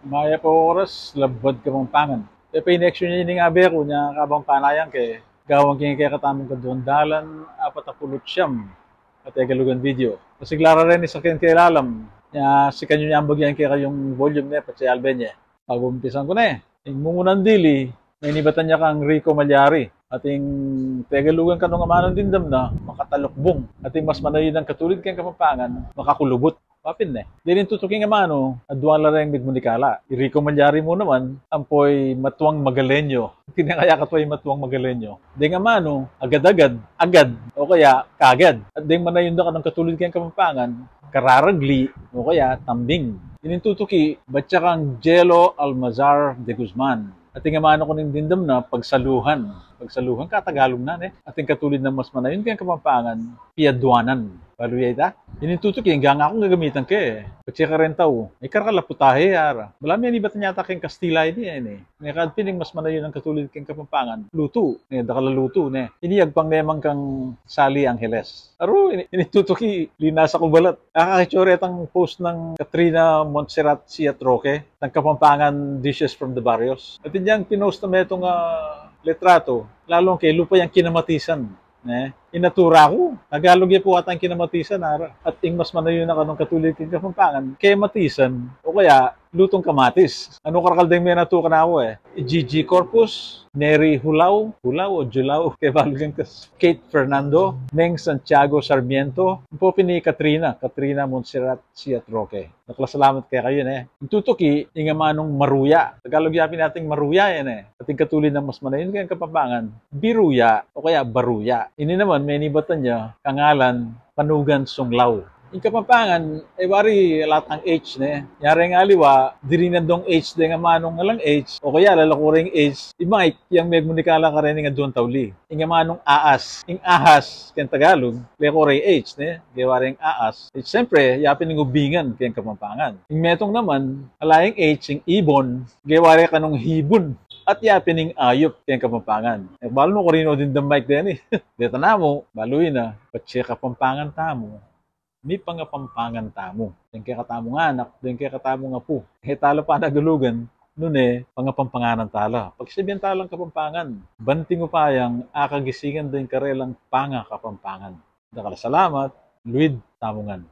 Maya po oras, labad Kapampangan. E pa-election niya ni nga beko niya kabang panayang ke gawang kaya kaya katamong kadundalan apat na pulot siyam at galugan video. Kasi klara rin sa kin kaya alam niya si kanyo niya ambag yan kaya yung volume niya pati alben niya. Pag-umpisan ko na eh. Yung mungunan dili, may nibatan niya kang Rico Malyari. Ating tegalugan ka nung amanon din dam na makatalokbong. Ating mas manayin ng katulid kayong Kapampangan, makakulubot. Papin ne. Dinin tutuking amano, adwala rin migmunikala. Rico Malyari mo naman, ampoy matuwang magalenyo. Tinakaya katway matuwang magalenyo. Ding amano, agad-agad, agad, o kaya kagad. At ding manayin ka ng katulid kayong Kapampangan, kararagli, o kaya tambing. Inintutuki, batya kang Jello Almazar de Guzman. Ating amano ko ng dindam na pagsaluhan. Pagsaluhan, katagalog na eh. Ating katulid na mas manayon kayong Kapampangan, piadwanan. Paluyay ta? Inintutuki, hanggang ako gagamitan ka eh. Pagsiya ka rin tao, ay karkalaputahe yara. Malami yan iba niya kayong Kastila ini eh. May kadpiling mas manayon ang katulid kayong Kapampangan. Luto, dakalaluto ne. Iniyag pang nemang kang Sally Angeles. Aro, inintutuki, linasa ko balat. Akakitsure itang post ng Katrina Montserrat Siat Roque, ng Kapampangan Dishes from the Barrios. At yung pinost na itong letrato, lalong kay lupa yung kinamatisan. Inatura ko. Tagalog yan po atang kinamatisan. At mas manayon na kanong katulid kong Kapampangan, kaya matisan, o kaya lutong kamatis. Ano karakaldeng may natuka na ako eh. Gigi Corpus, Neri Hulao o Julao, kay Balgang Kate Fernando, Neng Santiago Sarmiento, po ni Katrina Montserrat Siat Roque. Naklasalamat kaya kayo eh. Tutuki, inga manong maruya. Tagalog yapin nating maruya yan eh. Ating katulid na mas manayon kayong Kapampangan, biruya o kaya baruya. Ini naman, may nibatan niya, kangalan, Panugan Sunglaw. Yung Kapampangan, bari lahat ng H ne. Yari nga liwa, diri na dong H de nga manong nga lang H, o kaya lalakuring H, imay, yung megmunikala ka rin nga doon tawli. Yung nga manong aas, yung ahas, kayang Tagalog, lalakuring H ne, gawaring aas. Siyempre, yapin ng ubingan kayang Kapampangan. Yung metong naman, alayang H, yung ibon, gawari ka nung hibon. At yapin ng ayop kayang Kapampangan. Balo ko rin o din the mic din eh. Dito na mo, baluin na, patsi Kapampangan tamo. May pangapampangan tamo. Yung kaya katamo nga anak, yung kaya katamo nga po. Talo pa nagulugan, nun pangapampanganan tala. Pag sabihan talang Kapampangan, banting upayang akagisingan din karelang panga Kapampangan. Dakala salamat, Luid Tamungan.